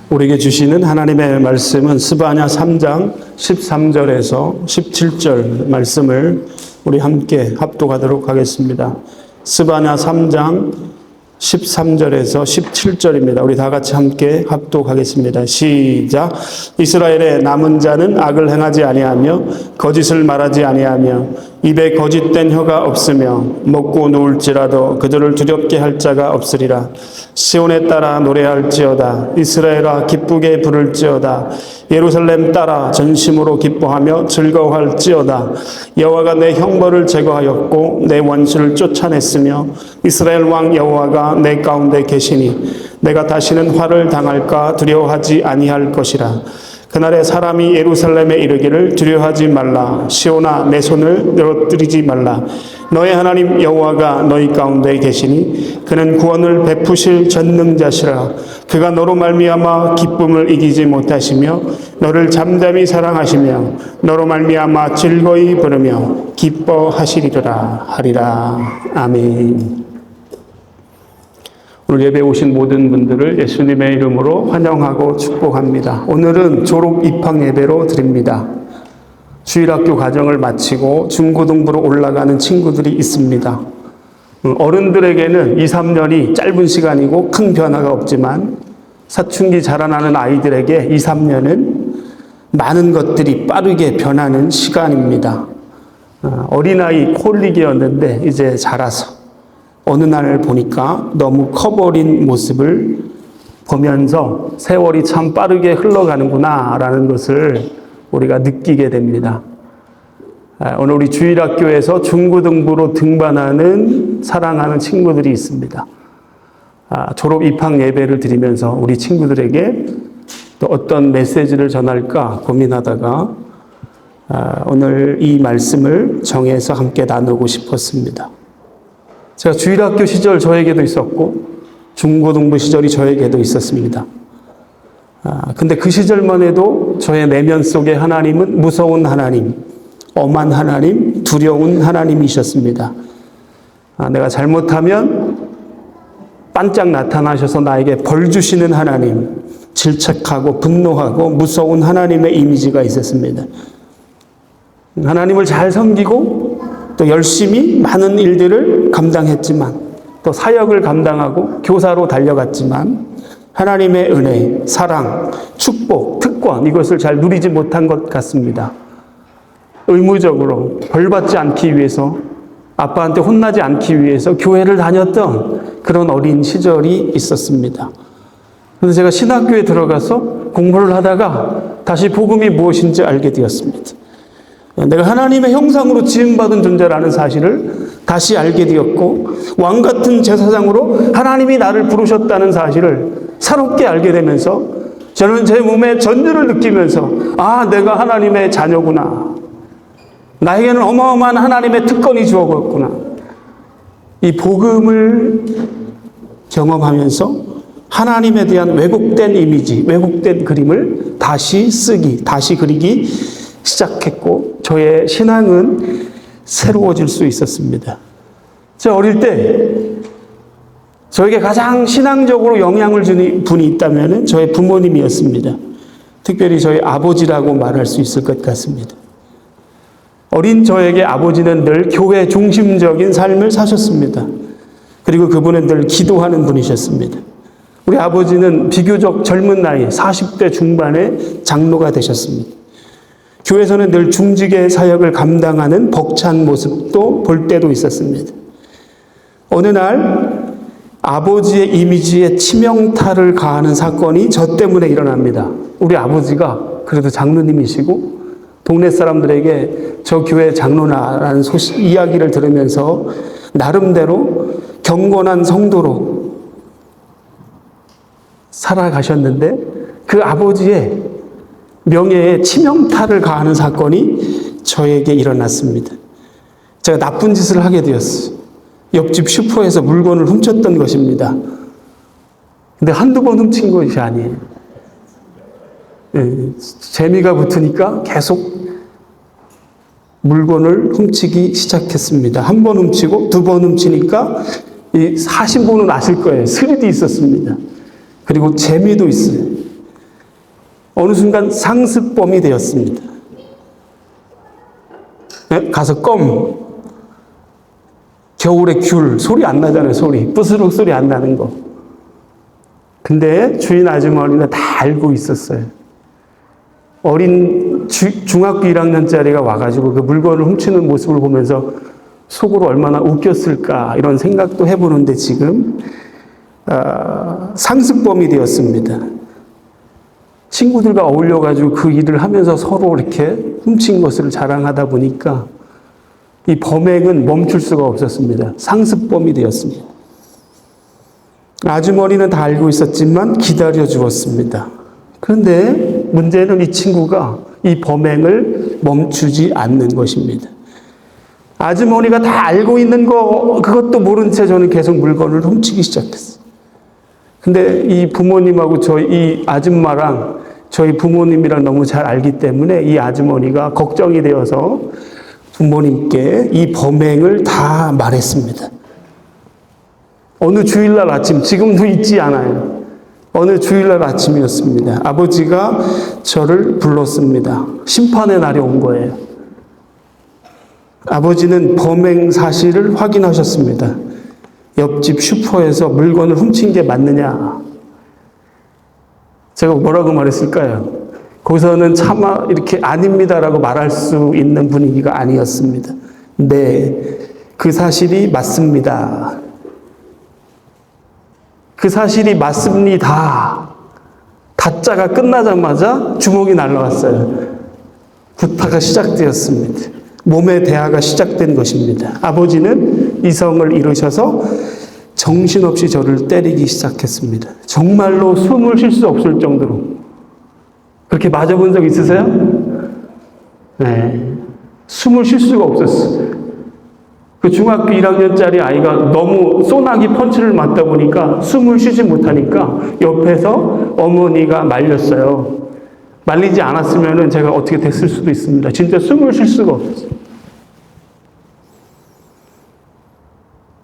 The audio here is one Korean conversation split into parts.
우리에게 주시는 하나님의 말씀은 스바냐 3장 13절에서 17절 말씀을 우리 함께 합독하도록 하겠습니다. 스바냐 3장 13절에서 17절입니다. 우리 다 같이 함께 합독하겠습니다. 시작. 이스라엘의 남은 자는 악을 행하지 아니하며 거짓을 말하지 아니하며 입에 거짓된 혀가 없으며 먹고 누울지라도 그들을 두렵게 할 자가 없으리라. 시온에 따라 노래할지어다. 이스라엘아 기쁘게 부를지어다. 예루살렘 따라 전심으로 기뻐하며 즐거워할지어다. 여호와가 내 형벌을 제거하였고 내 원수를 쫓아냈으며 이스라엘 왕 여호와가 내 가운데 계시니 내가 다시는 화를 당할까 두려워하지 아니할 것이라. 그날에 사람이 예루살렘에 이르기를 두려워하지 말라. 시온아 내 손을 늘어뜨리지 말라. 너의 하나님 여호와가 너희 가운데 계시니 그는 구원을 베푸실 전능자시라. 그가 너로 말미암아 기쁨을 이기지 못하시며 너를 잠잠히 사랑하시며 너로 말미암아 즐거이 부르며 기뻐하시리라 하리라. 아멘. 오늘 예배 오신 모든 분들을 예수님의 이름으로 환영하고 축복합니다. 오늘은 졸업 입학 예배로 드립니다. 주일학교 과정을 마치고 중고등부로 올라가는 친구들이 있습니다. 어른들에게는 2, 3년이 짧은 시간이고 큰 변화가 없지만 사춘기 자라나는 아이들에게 2, 3년은 많은 것들이 빠르게 변하는 시간입니다. 어린아이 콜릭이었는데 이제 자라서 어느 날 보니까 너무 커버린 모습을 보면서 세월이 참 빠르게 흘러가는구나 라는 것을 우리가 느끼게 됩니다. 오늘 우리 주일학교에서 중고등부로 등반하는 사랑하는 친구들이 있습니다. 졸업 입학 예배를 드리면서 우리 친구들에게 또 어떤 메시지를 전할까 고민하다가 오늘 이 말씀을 정해서 함께 나누고 싶었습니다. 제가 주일학교 시절 저에게도 있었고 중고등부 시절이 저에게도 있었습니다. 근데 그 시절만 해도 저의 내면 속에 하나님은 무서운 하나님, 엄한 하나님, 두려운 하나님이셨습니다. 내가 잘못하면 반짝 나타나셔서 나에게 벌 주시는 하나님, 질책하고 분노하고 무서운 하나님의 이미지가 있었습니다. 하나님을 잘 섬기고 또 열심히 많은 일들을 감당했지만 또 사역을 감당하고 교사로 달려갔지만 하나님의 은혜, 사랑, 축복, 특권 이것을 잘 누리지 못한 것 같습니다. 의무적으로 벌받지 않기 위해서 아빠한테 혼나지 않기 위해서 교회를 다녔던 그런 어린 시절이 있었습니다. 그래서 제가 신학교에 들어가서 공부를 하다가 다시 복음이 무엇인지 알게 되었습니다. 내가 하나님의 형상으로 지음받은 존재라는 사실을 다시 알게 되었고 왕 같은 제사장으로 하나님이 나를 부르셨다는 사실을 새롭게 알게 되면서 저는 제 몸에 전율을 느끼면서 내가 하나님의 자녀구나. 나에게는 어마어마한 하나님의 특권이 주어졌구나. 이 복음을 경험하면서 하나님에 대한 왜곡된 이미지, 왜곡된 그림을 다시 쓰기, 다시 그리기 시작했고 저의 신앙은 새로워질 수 있었습니다. 제가 어릴 때 저에게 가장 신앙적으로 영향을 주는 분이 있다면 저의 부모님이었습니다. 특별히 저희 아버지라고 말할 수 있을 것 같습니다. 어린 저에게 아버지는 늘 교회 중심적인 삶을 사셨습니다. 그리고 그분은 늘 기도하는 분이셨습니다. 우리 아버지는 비교적 젊은 나이 40대 중반에 장로가 되셨습니다. 교회에서는 늘 중직의 사역을 감당하는 벅찬 모습도 볼 때도 있었습니다. 어느 날 아버지의 이미지에 치명타를 가하는 사건이 저 때문에 일어납니다. 우리 아버지가 그래도 장로님이시고 동네 사람들에게 저 교회 장로나라는 이야기를 들으면서 나름대로 경건한 성도로 살아가셨는데 그 아버지의 명예에 치명타를 가하는 사건이 저에게 일어났습니다. 제가 나쁜 짓을 하게 되었어요. 옆집 슈퍼에서 물건을 훔쳤던 것입니다. 근데 한두 번 훔친 것이 아니에요. 재미가 붙으니까 계속 물건을 훔치기 시작했습니다. 한 번 훔치고 두 번 훔치니까 하신 분은 아실 거예요. 스릴이 있었습니다. 그리고 재미도 있어요. 어느 순간 상습범이 되었습니다. 가서 겨울에 귤 소리 안 나잖아요. 부스럭 소리 안 나는 거. 근데 주인 아주머니는 다 알고 있었어요. 어린 중학교 1학년짜리가 와가지고 그 물건을 훔치는 모습을 보면서 속으로 얼마나 웃겼을까 이런 생각도 해보는데 지금 상습범이 되었습니다. 친구들과 어울려가지고 그 일을 하면서 서로 이렇게 훔친 것을 자랑하다 보니까 이 범행은 멈출 수가 없었습니다. 상습범이 되었습니다. 아주머니는 다 알고 있었지만 기다려 주었습니다. 그런데 문제는 이 친구가 이 범행을 멈추지 않는 것입니다. 아주머니가 다 알고 있는 거 그것도 모른 채 저는 계속 물건을 훔치기 시작했어요. 근데 이 부모님하고 이 아줌마랑 저희 부모님이랑 너무 잘 알기 때문에 이 아주머니가 걱정이 되어서 부모님께 이 범행을 다 말했습니다. 어느 주일날 아침, 지금도 잊지 않아요. 어느 주일날 아침이었습니다. 아버지가 저를 불렀습니다. 심판의 날이 온 거예요. 아버지는 범행 사실을 확인하셨습니다. 옆집 슈퍼에서 물건을 훔친 게 맞느냐? 제가 뭐라고 말했을까요? 거기서는 차마 이렇게 아닙니다라고 말할 수 있는 분위기가 아니었습니다. 네, 그 사실이 맞습니다. 그 사실이 맞습니다. 다짜가 끝나자마자 주먹이 날라왔어요. 구타가 시작되었습니다. 몸의 대화가 시작된 것입니다. 아버지는 이성을 잃으셔서 정신없이 저를 때리기 시작했습니다. 정말로 숨을 쉴 수 없을 정도로. 그렇게 맞아본 적 있으세요? 네. 숨을 쉴 수가 없었어요. 그 중학교 1학년짜리 아이가 너무 소나기 펀치를 맞다 보니까 숨을 쉬지 못하니까 옆에서 어머니가 말렸어요. 말리지 않았으면 제가 어떻게 됐을 수도 있습니다. 진짜 숨을 쉴 수가 없어요.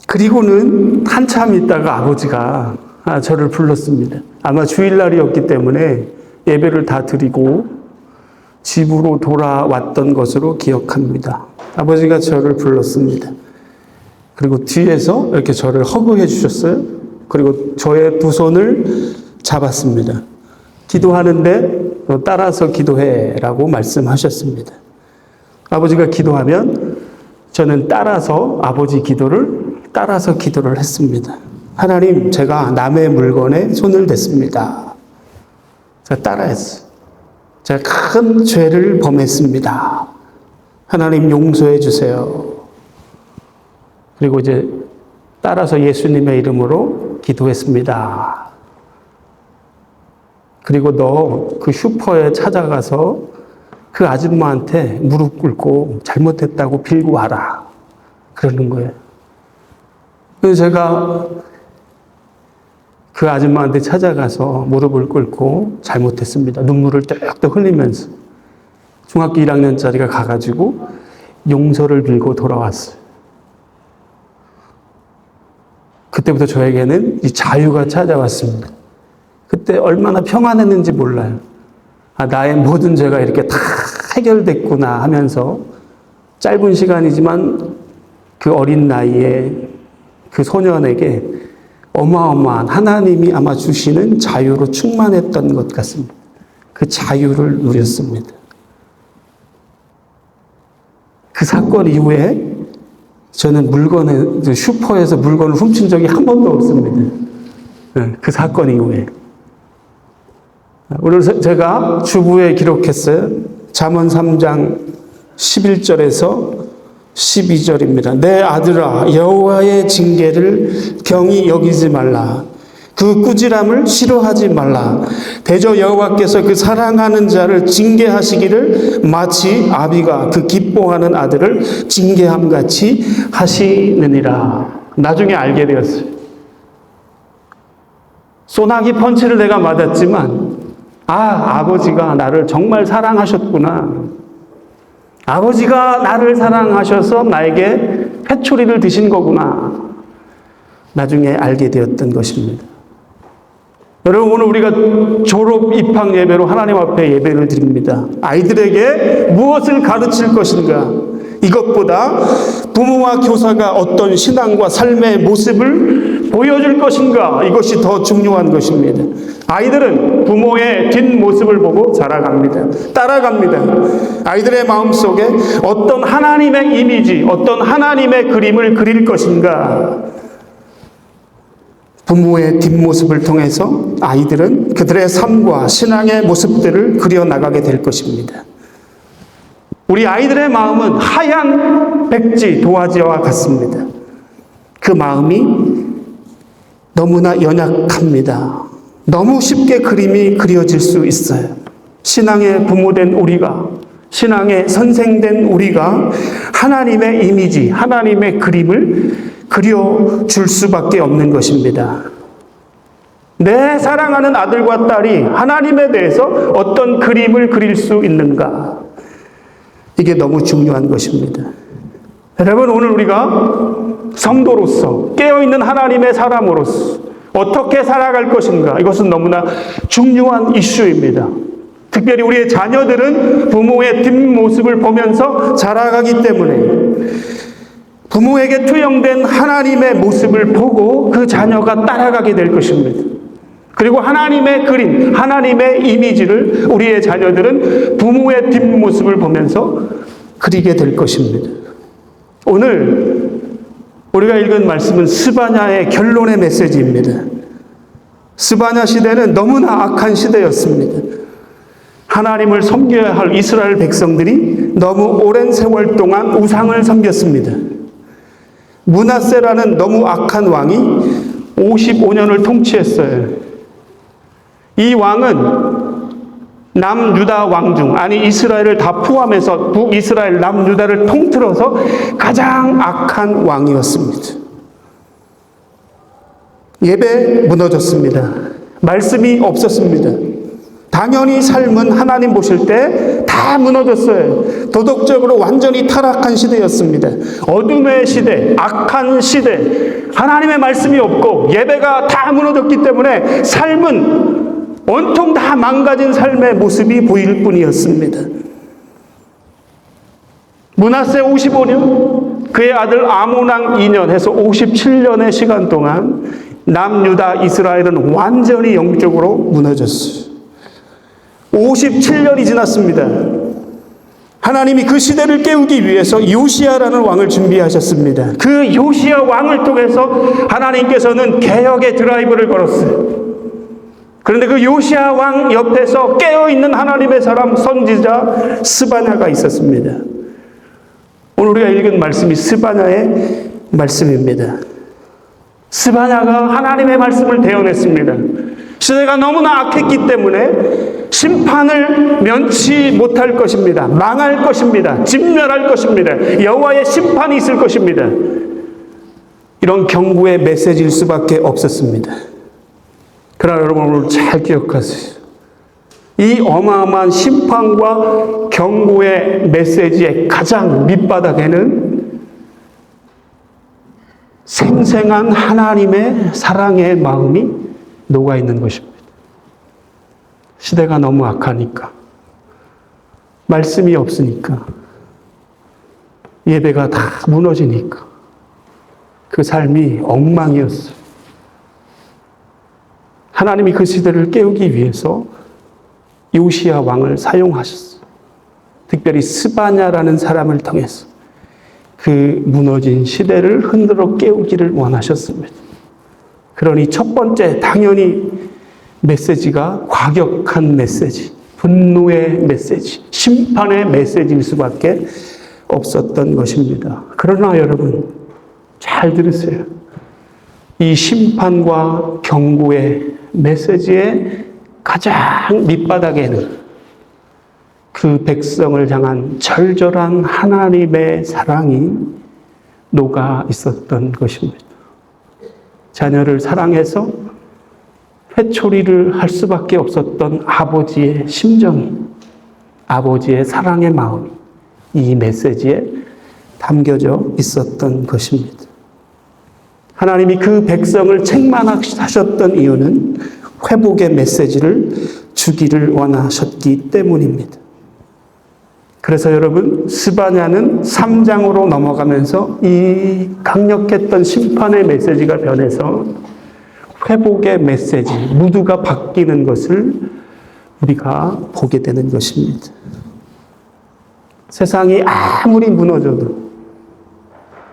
그리고는 한참 있다가 아버지가 저를 불렀습니다. 아마 주일날이었기 때문에 예배를 다 드리고 집으로 돌아왔던 것으로 기억합니다. 아버지가 저를 불렀습니다. 그리고 뒤에서 이렇게 저를 허그해 주셨어요. 그리고 저의 두 손을 잡았습니다. 기도하는데 따라서 기도해라고 말씀하셨습니다. 아버지가 기도하면 저는 아버지 기도를 따라서 기도를 했습니다. 하나님, 제가 남의 물건에 손을 댔습니다. 제가 따라했어요. 제가 큰 죄를 범했습니다. 하나님 용서해 주세요. 그리고 이제 따라서 예수님의 이름으로 기도했습니다. 그리고 너 그 슈퍼에 찾아가서 그 아줌마한테 무릎 꿇고 잘못했다고 빌고 와라. 그러는 거예요. 그래서 제가 그 아줌마한테 찾아가서 무릎을 꿇고 잘못했습니다. 눈물을 뚝뚝 흘리면서 중학교 1학년짜리가 가가지고 용서를 빌고 돌아왔어요. 그때부터 저에게는 이 자유가 찾아왔습니다. 그때 얼마나 평안했는지 몰라요. 나의 모든 죄가 이렇게 다 해결됐구나 하면서 짧은 시간이지만 그 어린 나이에 그 소년에게 어마어마한 하나님이 아마 주시는 자유로 충만했던 것 같습니다. 그 자유를 누렸습니다. 그 사건 이후에 저는 슈퍼에서 물건을 훔친 적이 한 번도 없습니다. 그 사건 이후에. 오늘 제가 주부에 기록했어요. 잠언 3장 11절에서 12절입니다. 내 아들아, 여호와의 징계를 경히 여기지 말라. 그 꾸지람을 싫어하지 말라. 대저 여호와께서 그 사랑하는 자를 징계하시기를 마치 아비가 그 기뻐하는 아들을 징계함같이 하시느니라. 나중에 알게 되었어요. 소나기 펀치를 내가 맞았지만 아버지가 나를 정말 사랑하셨구나. 아버지가 나를 사랑하셔서 나에게 회초리를 드신 거구나. 나중에 알게 되었던 것입니다. 여러분, 오늘 우리가 졸업 입학 예배로 하나님 앞에 예배를 드립니다. 아이들에게 무엇을 가르칠 것인가? 이것보다 부모와 교사가 어떤 신앙과 삶의 모습을 보여줄 것인가? 이것이 더 중요한 것입니다. 아이들은 부모의 뒷모습을 보고 자라갑니다. 따라갑니다. 아이들의 마음속에 어떤 하나님의 이미지, 어떤 하나님의 그림을 그릴 것인가? 부모의 뒷모습을 통해서 아이들은 그들의 삶과 신앙의 모습들을 그려나가게 될 것입니다. 우리 아이들의 마음은 하얀 백지 도화지와 같습니다. 그 마음이 너무나 연약합니다. 너무 쉽게 그림이 그려질 수 있어요. 신앙의 부모된 우리가, 신앙의 선생된 우리가 하나님의 이미지, 하나님의 그림을 그려줄 수밖에 없는 것입니다. 내 사랑하는 아들과 딸이 하나님에 대해서 어떤 그림을 그릴 수 있는가? 이게 너무 중요한 것입니다. 여러분, 오늘 우리가 성도로서, 깨어있는 하나님의 사람으로서 어떻게 살아갈 것인가? 이것은 너무나 중요한 이슈입니다. 특별히 우리의 자녀들은 부모의 뒷모습을 보면서 자라가기 때문에 부모에게 투영된 하나님의 모습을 보고 그 자녀가 따라가게 될 것입니다. 그리고 하나님의 그림, 하나님의 이미지를 우리의 자녀들은 부모의 뒷모습을 보면서 그리게 될 것입니다. 오늘 우리가 읽은 말씀은 스바냐의 결론의 메시지입니다. 스바냐 시대는 너무나 악한 시대였습니다. 하나님을 섬겨야 할 이스라엘 백성들이 너무 오랜 세월 동안 우상을 섬겼습니다. 므낫세라는 너무 악한 왕이 55년을 통치했어요. 이 왕은 남유다 왕 중, 아니 이스라엘을 다 포함해서 북이스라엘 남유다를 통틀어서 가장 악한 왕이었습니다. 예배 무너졌습니다. 말씀이 없었습니다. 당연히 삶은 하나님 보실 때 다 무너졌어요. 도덕적으로 완전히 타락한 시대였습니다. 어둠의 시대, 악한 시대, 하나님의 말씀이 없고 예배가 다 무너졌기 때문에 삶은 온통 다 망가진 삶의 모습이 보일 뿐이었습니다. 므낫세 55년, 그의 아들 아몬왕 2년 해서 57년의 시간 동안 남유다 이스라엘은 완전히 영적으로 무너졌어요. 57년이 지났습니다. 하나님이 그 시대를 깨우기 위해서 요시야라는 왕을 준비하셨습니다. 그 요시야 왕을 통해서 하나님께서는 개혁의 드라이브를 걸었어요. 그런데 그 요시야 왕 옆에서 깨어있는 하나님의 사람 선지자 스바냐가 있었습니다. 오늘 우리가 읽은 말씀이 스바냐의 말씀입니다. 스바냐가 하나님의 말씀을 대언했습니다. 시대가 너무나 악했기 때문에 심판을 면치 못할 것입니다. 망할 것입니다. 진멸할 것입니다. 여호와의 심판이 있을 것입니다. 이런 경고의 메시지일 수밖에 없었습니다. 그러나 여러분, 오늘 잘 기억하세요. 이 어마어마한 심판과 경고의 메시지의 가장 밑바닥에는 생생한 하나님의 사랑의 마음이 녹아 있는 것입니다. 시대가 너무 악하니까, 말씀이 없으니까, 예배가 다 무너지니까 그 삶이 엉망이었어요. 하나님이 그 시대를 깨우기 위해서 요시야 왕을 사용하셨어요. 특별히 스바냐라는 사람을 통해서 그 무너진 시대를 흔들어 깨우기를 원하셨습니다. 그러니 첫 번째, 당연히 메시지가 과격한 메시지, 분노의 메시지, 심판의 메시지일 수밖에 없었던 것입니다. 그러나 여러분, 잘 들으세요. 이 심판과 경고의 메시지의 가장 밑바닥에는 그 백성을 향한 절절한 하나님의 사랑이 녹아 있었던 것입니다. 자녀를 사랑해서 회초리를 할 수밖에 없었던 아버지의 심정이, 아버지의 사랑의 마음이 이 메시지에 담겨져 있었던 것입니다. 하나님이 그 백성을 책망하셨던 이유는 회복의 메시지를 주기를 원하셨기 때문입니다. 그래서 여러분, 스바냐는 3장으로 넘어가면서 이 강력했던 심판의 메시지가 변해서 회복의 메시지, 무드가 바뀌는 것을 우리가 보게 되는 것입니다. 세상이 아무리 무너져도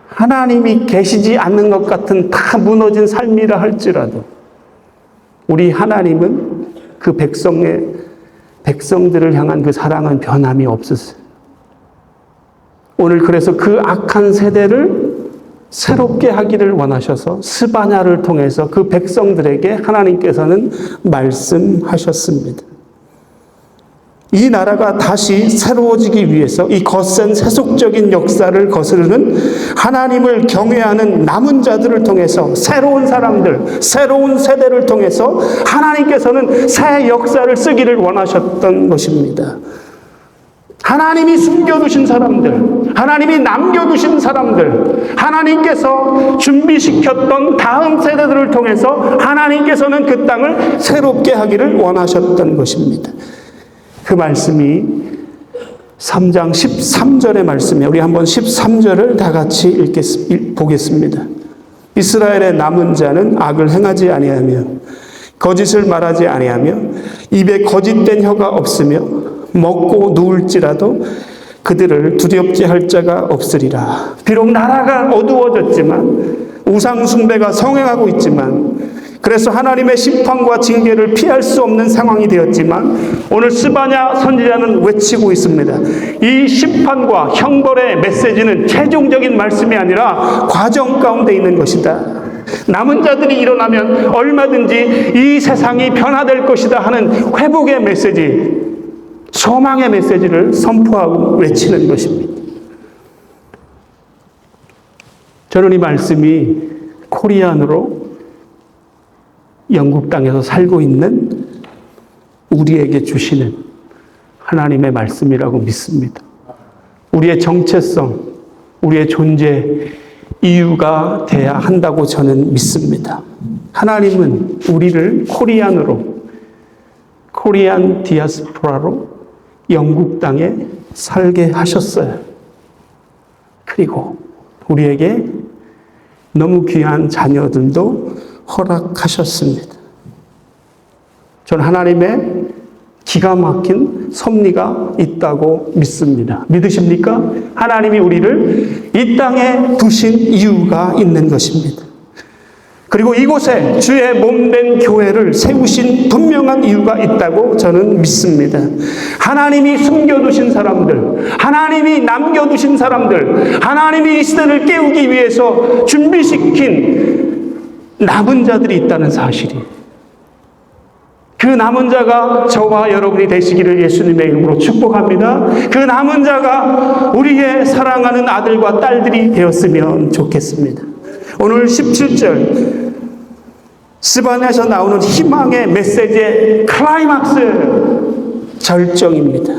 하나님이 계시지 않는 것 같은 다 무너진 삶이라 할지라도 우리 하나님은 그 백성들을 향한 그 사랑은 변함이 없었어요. 오늘 그래서 그 악한 세대를 새롭게 하기를 원하셔서 스바냐를 통해서 그 백성들에게 하나님께서는 말씀하셨습니다. 이 나라가 다시 새로워지기 위해서 이 거센 세속적인 역사를 거스르는 하나님을 경외하는 남은 자들을 통해서 새로운 사람들, 새로운 세대를 통해서 하나님께서는 새 역사를 쓰기를 원하셨던 것입니다. 하나님이 숨겨두신 사람들, 하나님이 남겨두신 사람들, 하나님께서 준비시켰던 다음 세대들을 통해서 하나님께서는 그 땅을 새롭게 하기를 원하셨던 것입니다. 그 말씀이 3장 13절의 말씀이에요. 우리 한번 13절을 다 같이 보겠습니다. 이스라엘의 남은 자는 악을 행하지 아니하며 거짓을 말하지 아니하며 입에 거짓된 혀가 없으며 먹고 누울지라도 그들을 두렵게 할 자가 없으리라. 비록 나라가 어두워졌지만 우상 숭배가 성행하고 있지만 그래서 하나님의 심판과 징계를 피할 수 없는 상황이 되었지만 오늘 스바냐 선지자는 외치고 있습니다. 이 심판과 형벌의 메시지는 최종적인 말씀이 아니라 과정 가운데 있는 것이다. 남은 자들이 일어나면 얼마든지 이 세상이 변화될 것이다 하는 회복의 메시지, 소망의 메시지를 선포하고 외치는 것입니다. 저는 이 말씀이 코리안으로 영국 땅에서 살고 있는 우리에게 주시는 하나님의 말씀이라고 믿습니다. 우리의 정체성, 우리의 존재 이유가 돼야 한다고 저는 믿습니다. 하나님은 우리를 코리안 디아스포라로 영국 땅에 살게 하셨어요. 그리고 우리에게 너무 귀한 자녀들도 허락하셨습니다. 저는 하나님의 기가 막힌 섭리가 있다고 믿습니다. 믿으십니까? 하나님이 우리를 이 땅에 두신 이유가 있는 것입니다. 그리고 이곳에 주의 몸된 교회를 세우신 분명한 이유가 있다고 저는 믿습니다. 하나님이 숨겨두신 사람들, 하나님이 남겨두신 사람들, 하나님이 이 시대를 깨우기 위해서 준비시킨 남은 자들이 있다는 사실이, 그 남은 자가 저와 여러분이 되시기를 예수님의 이름으로 축복합니다. 그 남은 자가 우리의 사랑하는 아들과 딸들이 되었으면 좋겠습니다. 오늘 17절 스바냐에서 나오는 희망의 메시지의 클라이막스, 절정입니다.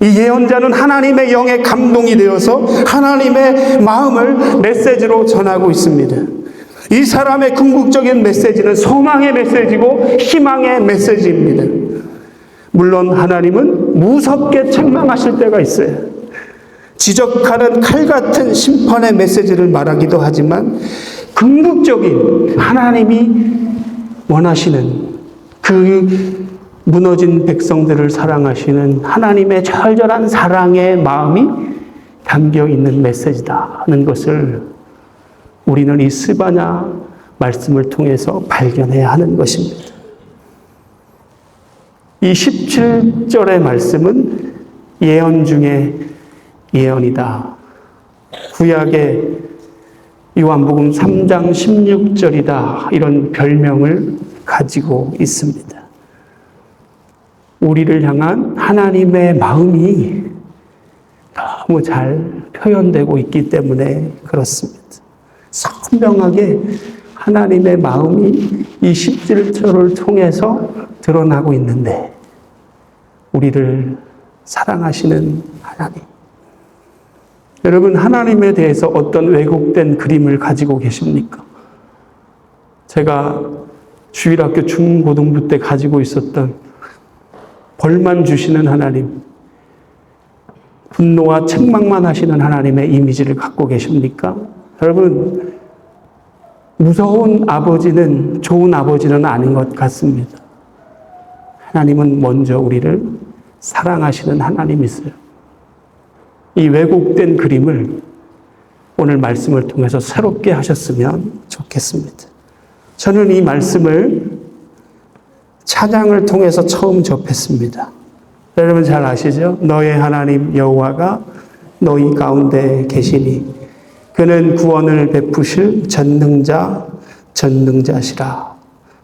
이 예언자는 하나님의 영에 감동이 되어서 하나님의 마음을 메시지로 전하고 있습니다. 이 사람의 궁극적인 메시지는 소망의 메시지고 희망의 메시지입니다. 물론 하나님은 무섭게 책망하실 때가 있어요. 지적하는 칼 같은 심판의 메시지를 말하기도 하지만 궁극적인 하나님이 원하시는 그 무너진 백성들을 사랑하시는 하나님의 절절한 사랑의 마음이 담겨 있는 메시지다는 것을 우리는 이 스바냐 말씀을 통해서 발견해야 하는 것입니다. 이 17절의 말씀은 예언 중에 예언이다. 구약의 요한복음 3장 16절이다. 이런 별명을 가지고 있습니다. 우리를 향한 하나님의 마음이 너무 잘 표현되고 있기 때문에 그렇습니다. 선명하게 하나님의 마음이 이 17절을 통해서 드러나고 있는데 우리를 사랑하시는 하나님. 여러분, 하나님에 대해서 어떤 왜곡된 그림을 가지고 계십니까? 제가 주일학교 중고등부 때 가지고 있었던 벌만 주시는 하나님, 분노와 책망만 하시는 하나님의 이미지를 갖고 계십니까? 여러분, 무서운 아버지는 좋은 아버지는 아닌 것 같습니다. 하나님은 먼저 우리를 사랑하시는 하나님이세요. 이 왜곡된 그림을 오늘 말씀을 통해서 새롭게 하셨으면 좋겠습니다. 저는 이 말씀을 찬양을 통해서 처음 접했습니다. 여러분 잘 아시죠? 너의 하나님 여호와가 너희 가운데 계시니 그는 구원을 베푸실 전능자시라.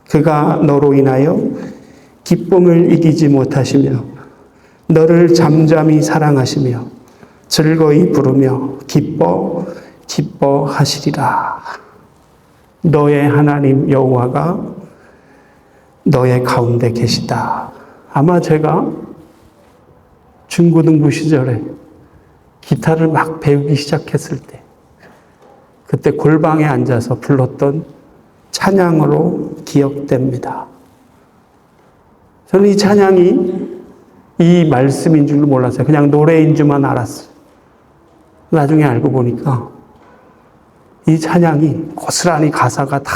그가 너로 인하여 기쁨을 이기지 못하시며 너를 잠잠히 사랑하시며 즐거이 부르며 기뻐하시리라. 너의 하나님 여호와가 너의 가운데 계시다. 아마 제가 중고등부 시절에 기타를 막 배우기 시작했을 때 그때 골방에 앉아서 불렀던 찬양으로 기억됩니다. 저는 이 찬양이 이 말씀인 줄 몰랐어요. 그냥 노래인 줄만 알았어요. 나중에 알고 보니까 이 찬양이 고스란히 가사가 다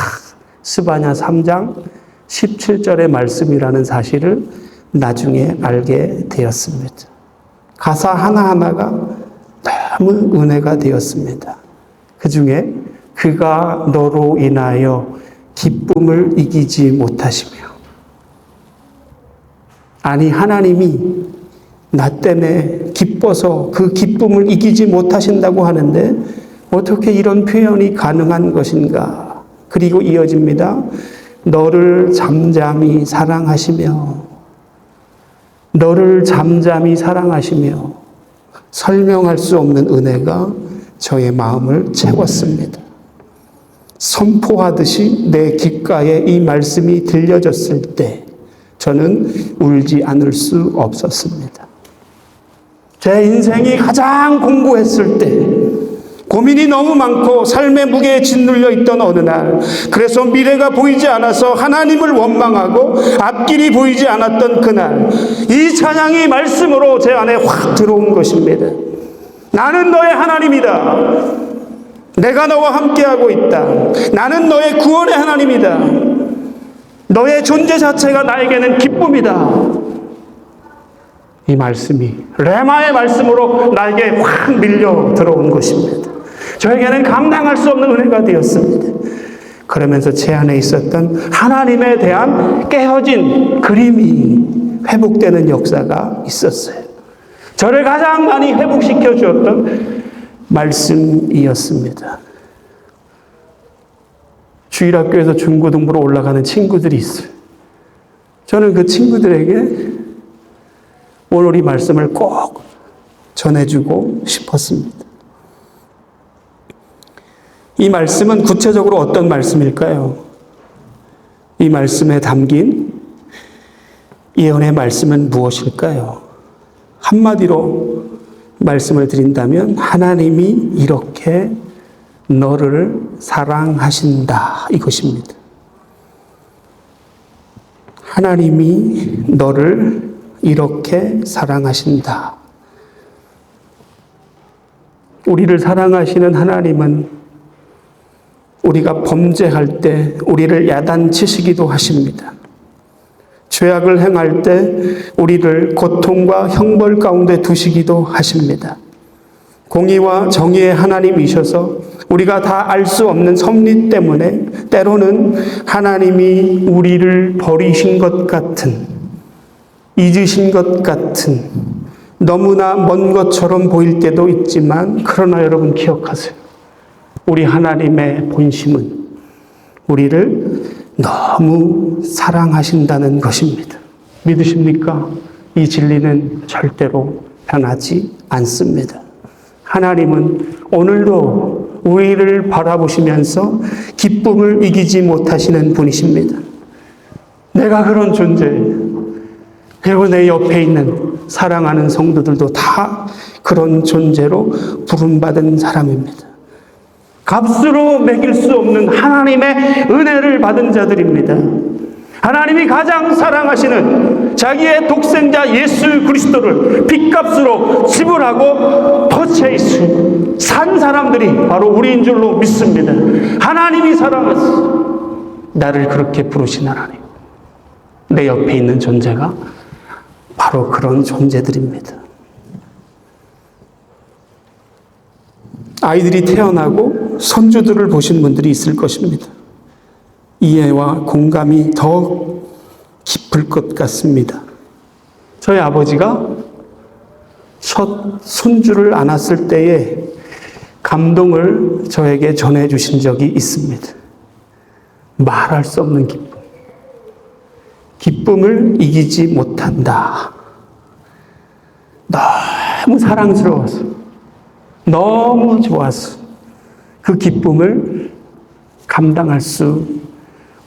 스바냐 3장 17절의 말씀이라는 사실을 나중에 알게 되었습니다. 가사 하나하나가 너무 은혜가 되었습니다. 그 중에 그가 너로 인하여 기쁨을 이기지 못하시며, 아니 하나님이 나 때문에 기뻐서 그 기쁨을 이기지 못하신다고 하는데 어떻게 이런 표현이 가능한 것인가? 그리고 이어집니다. 너를 잠잠히 사랑하시며, 너를 잠잠히 사랑하시며, 설명할 수 없는 은혜가 저의 마음을 채웠습니다. 선포하듯이 내 귓가에 이 말씀이 들려졌을 때 저는 울지 않을 수 없었습니다. 제 인생이 가장 공고했을 때, 고민이 너무 많고 삶의 무게에 짓눌려 있던 어느 날, 그래서 미래가 보이지 않아서 하나님을 원망하고 앞길이 보이지 않았던 그날, 이 찬양이 말씀으로 제 안에 확 들어온 것입니다. 나는 너의 하나님이다. 내가 너와 함께하고 있다. 나는 너의 구원의 하나님이다. 너의 존재 자체가 나에게는 기쁨이다. 이 말씀이 레마의 말씀으로 나에게 확 밀려 들어온 것입니다. 저에게는 감당할 수 없는 은혜가 되었습니다. 그러면서 제 안에 있었던 하나님에 대한 깨어진 그림이 회복되는 역사가 있었어요. 저를 가장 많이 회복시켜 주었던 말씀이었습니다. 주일학교에서 중고등부로 올라가는 친구들이 있어요. 저는 그 친구들에게 오늘 이 말씀을 꼭 전해주고 싶었습니다. 이 말씀은 구체적으로 어떤 말씀일까요? 이 말씀에 담긴 예언의 말씀은 무엇일까요? 한마디로 말씀을 드린다면 하나님이 이렇게 너를 사랑하신다, 이것입니다. 하나님이 너를 이렇게 사랑하신다. 우리를 사랑하시는 하나님은 우리가 범죄할 때 우리를 야단치시기도 하십니다. 죄악을 행할 때 우리를 고통과 형벌 가운데 두시기도 하십니다. 공의와 정의의 하나님이셔서 우리가 다 알 수 없는 섭리 때문에 때로는 하나님이 우리를 버리신 것 같은, 잊으신 것 같은, 너무나 먼 것처럼 보일 때도 있지만, 그러나 여러분 기억하세요. 우리 하나님의 본심은 우리를 너무 사랑하신다는 것입니다. 믿으십니까? 이 진리는 절대로 변하지 않습니다. 하나님은 오늘도 우리를 바라보시면서 기쁨을 이기지 못하시는 분이십니다. 내가 그런 존재예요. 그리고 내 옆에 있는 사랑하는 성도들도 다 그런 존재로 부름받은 사람입니다. 값으로 매길 수 없는 하나님의 은혜를 받은 자들입니다. 하나님이 가장 사랑하시는 자기의 독생자 예수 그리스도를 빚값으로 지불하고 퍼체이스 산 사람들이 바로 우리인 줄로 믿습니다. 하나님이 사랑하시 나를 그렇게 부르신 하나님. 내 옆에 있는 존재가 바로 그런 존재들입니다. 아이들이 태어나고 손주들을 보신 분들이 있을 것입니다. 이해와 공감이 더 깊을 것 같습니다. 저희 아버지가 첫 손주를 안았을 때의 감동을 저에게 전해주신 적이 있습니다. 말할 수 없는 기쁨. 기쁨을 이기지 못한다. 너무 사랑스러워서, 너무 좋아서 그 기쁨을 감당할 수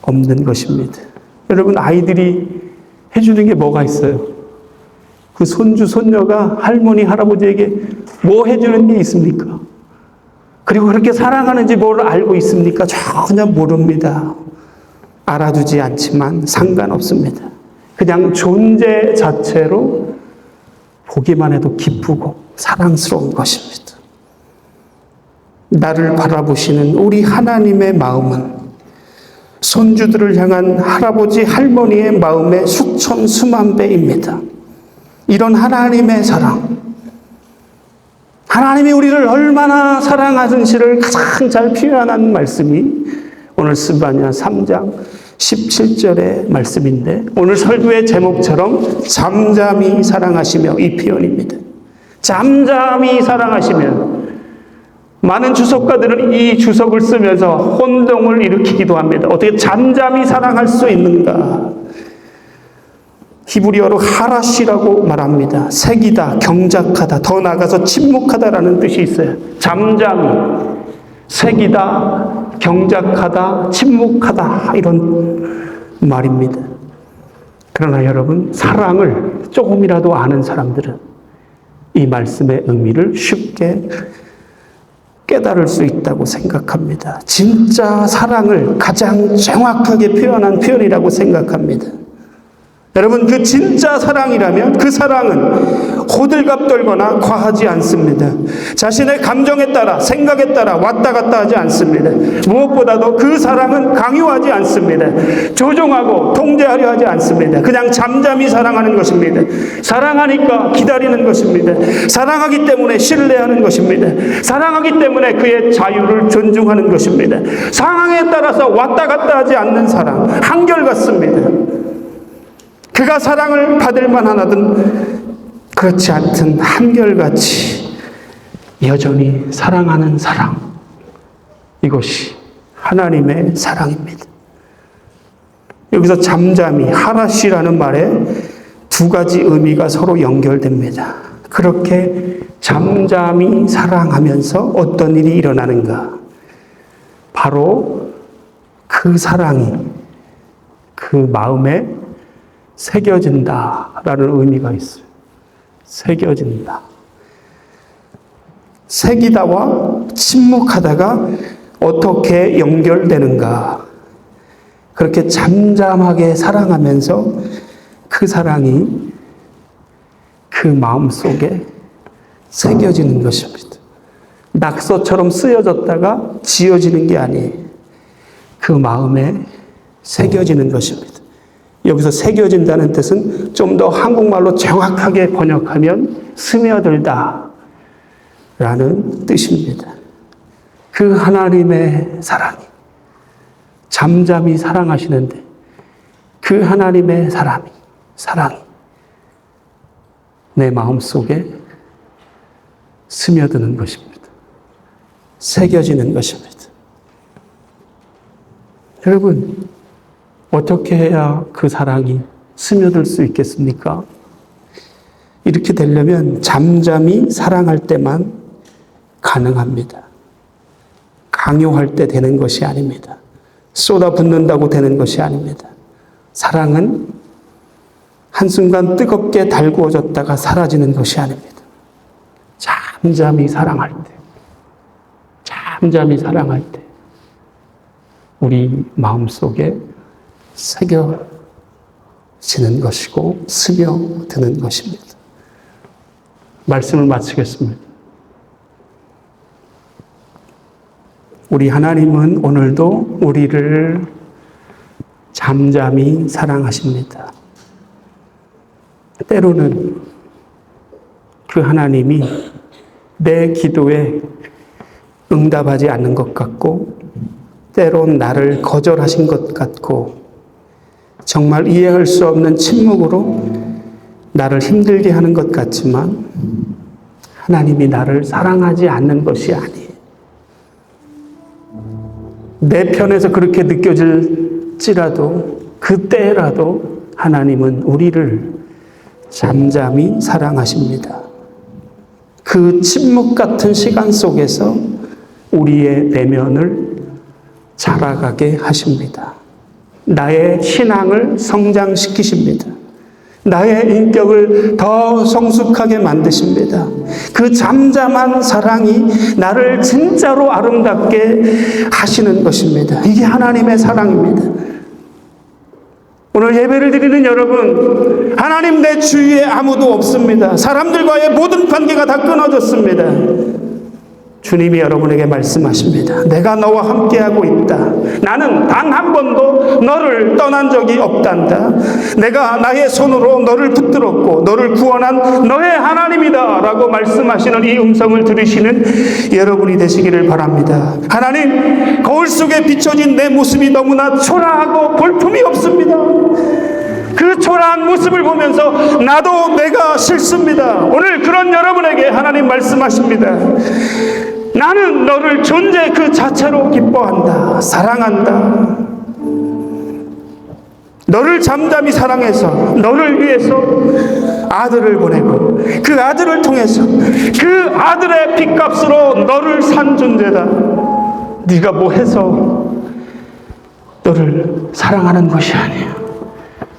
없는 것입니다. 여러분, 아이들이 해주는 게 뭐가 있어요? 그 손주, 손녀가 할머니, 할아버지에게 뭐 해주는 게 있습니까? 그리고 그렇게 사랑하는지 뭘 알고 있습니까? 전혀 모릅니다. 알아두지 않지만 상관없습니다. 그냥 존재 자체로 보기만 해도 기쁘고 사랑스러운 것입니다. 나를 바라보시는 우리 하나님의 마음은 손주들을 향한 할아버지, 할머니의 마음의 수천 수만 배입니다. 이런 하나님의 사랑, 하나님이 우리를 얼마나 사랑하는지를 가장 잘 표현한 말씀이 오늘 스바냐 3장 17절의 말씀인데, 오늘 설교의 제목처럼 잠잠히 사랑하시며, 이 표현입니다. 잠잠히 사랑하시며. 많은 주석가들은 이 주석을 쓰면서 혼동을 일으키기도 합니다. 어떻게 잠잠히 사랑할 수 있는가? 히브리어로 하라시라고 말합니다. 색이다, 경작하다, 더 나아가서 침묵하다라는 뜻이 있어요. 잠잠히, 색이다, 경작하다, 침묵하다, 이런 말입니다. 그러나 여러분, 사랑을 조금이라도 아는 사람들은 이 말씀의 의미를 쉽게 깨달을 수 있다고 생각합니다. 진짜 사랑을 가장 정확하게 표현한 표현이라고 생각합니다. 여러분, 그 진짜 사랑이라면 그 사랑은 호들갑 떨거나 과하지 않습니다. 자신의 감정에 따라, 생각에 따라 왔다 갔다 하지 않습니다. 무엇보다도 그 사랑은 강요하지 않습니다. 조종하고 통제하려 하지 않습니다. 그냥 잠잠히 사랑하는 것입니다. 사랑하니까 기다리는 것입니다. 사랑하기 때문에 신뢰하는 것입니다. 사랑하기 때문에 그의 자유를 존중하는 것입니다. 상황에 따라서 왔다 갔다 하지 않는 사랑, 한결같습니다. 그가 사랑을 받을 만하든 그렇지 않든 한결같이 여전히 사랑하는 사랑, 이것이 하나님의 사랑입니다. 여기서 잠잠히, 하라시라는 말에 두 가지 의미가 서로 연결됩니다. 그렇게 잠잠히 사랑하면서 어떤 일이 일어나는가? 바로 그 사랑이 그 마음에 새겨진다라는 의미가 있어요. 새겨진다. 새기다와 침묵하다가 어떻게 연결되는가? 그렇게 잠잠하게 사랑하면서 그 사랑이 그 마음 속에 새겨지는 것입니다. 낙서처럼 쓰여졌다가 지워지는 게 아니에요. 그 마음에 새겨지는 것입니다. 여기서 새겨진다는 뜻은 좀 더 한국말로 정확하게 번역하면 스며들다 라는 뜻입니다. 그 하나님의 사랑이, 잠잠히 사랑하시는데 그 하나님의 사랑이 내 마음속에 스며드는 것입니다. 새겨지는 것입니다. 여러분, 어떻게 해야 그 사랑이 스며들 수 있겠습니까? 이렇게 되려면 잠잠히 사랑할 때만 가능합니다. 강요할 때 되는 것이 아닙니다. 쏟아붓는다고 되는 것이 아닙니다. 사랑은 한순간 뜨겁게 달구어졌다가 사라지는 것이 아닙니다. 잠잠히 사랑할 때 우리 마음속에 새겨지는 스며지는 것이고 스며드는 것입니다. 말씀을 마치겠습니다. 우리 하나님은 오늘도 우리를 잠잠히 사랑하십니다. 때로는 그 하나님이 내 기도에 응답하지 않는 것 같고, 때론 나를 거절하신 것 같고, 정말 이해할 수 없는 침묵으로 나를 힘들게 하는 것 같지만, 하나님이 나를 사랑하지 않는 것이 아니에요. 내 편에서 그렇게 느껴질지라도, 그때라도 하나님은 우리를 잠잠히 사랑하십니다. 그 침묵 같은 시간 속에서 우리의 내면을 자라가게 하십니다. 나의 신앙을 성장시키십니다. 나의 인격을 더 성숙하게 만드십니다. 그 잠잠한 사랑이 나를 진짜로 아름답게 하시는 것입니다. 이게 하나님의 사랑입니다. 오늘 예배를 드리는 여러분, 하나님 내 주위에 아무도 없습니다. 사람들과의 모든 관계가 다 끊어졌습니다. 주님이 여러분에게 말씀하십니다. 내가 너와 함께하고 있다. 나는 단 한 번도 너를 떠난 적이 없단다. 내가 나의 손으로 너를 붙들었고 너를 구원한 너의 하나님이다 라고 말씀하시는 이 음성을 들으시는 여러분이 되시기를 바랍니다. 하나님, 거울 속에 비춰진 내 모습이 너무나 초라하고 볼품이 없습니다. 그 초라한 모습을 보면서 나도 내가 싫습니다. 오늘 그런 여러분에게 하나님 말씀하십니다. 나는 너를 존재 그 자체로 기뻐한다. 사랑한다. 너를 잠잠히 사랑해서 너를 위해서 아들을 보내고 그 아들을 통해서 그 아들의 핏값으로 너를 산 존재다. 네가 뭐 해서 너를 사랑하는 것이 아니야.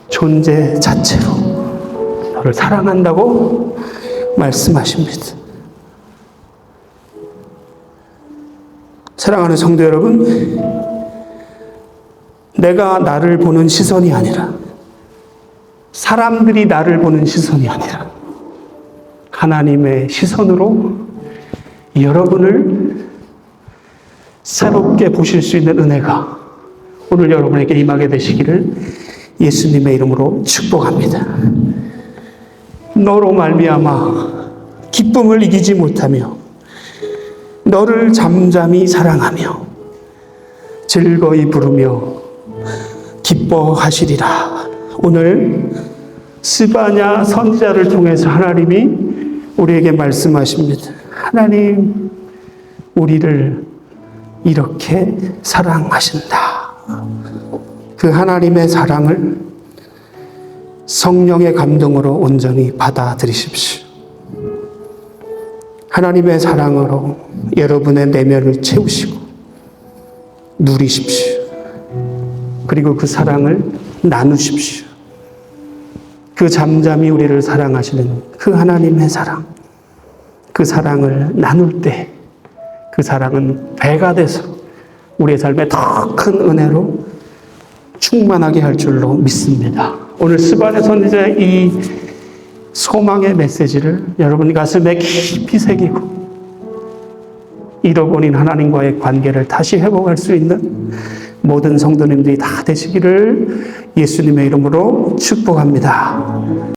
존재 자체로 너를 사랑한다고 말씀하십니다. 사랑하는 성도 여러분, 내가 나를 보는 시선이 아니라, 사람들이 나를 보는 시선이 아니라 하나님의 시선으로 여러분을 새롭게 보실 수 있는 은혜가 오늘 여러분에게 임하게 되시기를 예수님의 이름으로 축복합니다. 너로 말미암아 기쁨을 이기지 못하며 너를 잠잠히 사랑하며 즐거이 부르며 기뻐하시리라. 오늘 스바냐 선지자를 통해서 하나님이 우리에게 말씀하십니다. 하나님, 우리를 이렇게 사랑하신다. 그 하나님의 사랑을 성령의 감동으로 온전히 받아들이십시오. 하나님의 사랑으로 여러분의 내면을 채우시고 누리십시오. 그리고 그 사랑을 나누십시오. 그 잠잠히 우리를 사랑하시는 그 하나님의 사랑, 그 사랑을 나눌 때 그 사랑은 배가 돼서 우리의 삶에 더 큰 은혜로 충만하게 할 줄로 믿습니다. 오늘 스바냐 선지자의 이 소망의 메시지를 여러분 가슴에 깊이 새기고 잃어버린 하나님과의 관계를 다시 회복할 수 있는 모든 성도님들이 다 되시기를 예수님의 이름으로 축복합니다.